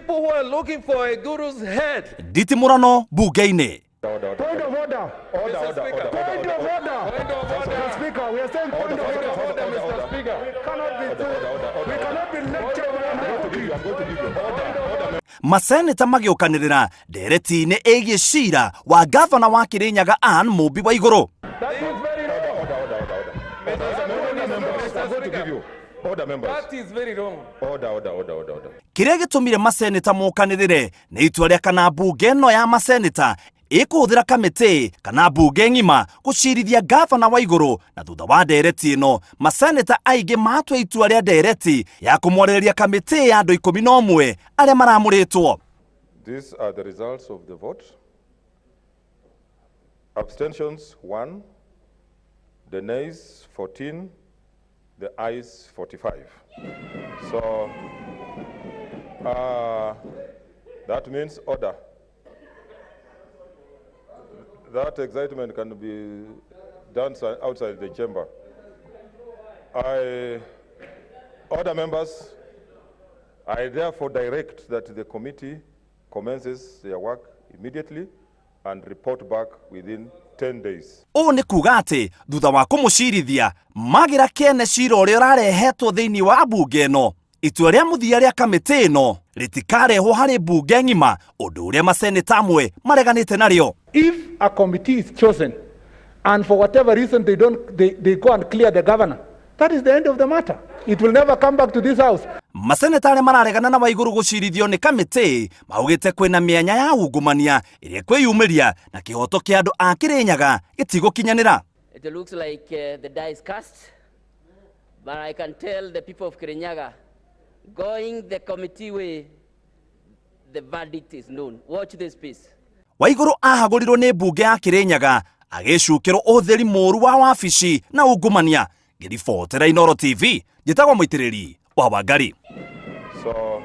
people who are looking for a guru's head. Nditimurano bunge-inĩ. Point of order. Point of order. Mr. Speaker, we are saying point of order, Mr. Speaker. We cannot be lecturing. I'm going to give you order. Maseneta magĩũkanĩrĩra ndereti-inĩ ĩgiĩ cira wa gavana wa Kirinyaga Anne Mumbi wa Igũrũ. That is very wrong. That is very wrong. Order. Kĩrĩa gĩtũmire maseneta mũkanĩrĩre nĩ itua rĩa kana mbunge ĩno ya maseneta ĩkũhũthĩra kamĩtĩ kana mbunge ng'ima gũcirithia gavana wa Igũrũ, na thutha wa ndereti ĩno maseneta aingĩ matua itua rĩa ndereti ya kũmworereria kamĩtĩ ya andũ 11 arĩa maramũrĩtwo. These are the results of the vote. Abstentions 1, the nays 14, the ayes 45. So that means order. That excitement can be done outside the chamber. Order members, I therefore direct that the committee commences their work immediately and report back within 10 days. Ũũ nĩ kuga atĩ thutha wa kũmũcirithia magira kĩene cira ũrĩa ũrarehetwo thĩinĩ wa mbunge ĩno, itua rĩa mũthia rĩa kamĩtĩ ĩno rĩtikarehwo harĩ mbunge ng'ima, ũndũ ũrĩa maseneta amwe mareganĩte narĩo. If a committee is chosen and for whatever reason they go and clear the governor, that is the end of the matter. It will never come back to this house. Maseneta arĩa mararegana na Waigũrũ gũcirithio nĩ kamĩtĩ maugĩte kwĩna mĩanya ya ungumania ĩrĩa kwĩyumĩria na kĩhoto kĩa andũ a Kirinyaga gĩtigũkinyanĩra. It looks like the die is cast, but I can tell the people of Kirinyaga, going the committee way, the verdict is known. Watch this piece. Waigũrũ ahagũrirwo nĩ mbunge ya Kirinyaga agĩcukĩrwo ũhũthĩri mũũru wa wabici na ungumania. Ngĩribotera Inooro TV, njĩtagwo Mũitĩrĩri wa Wangari. So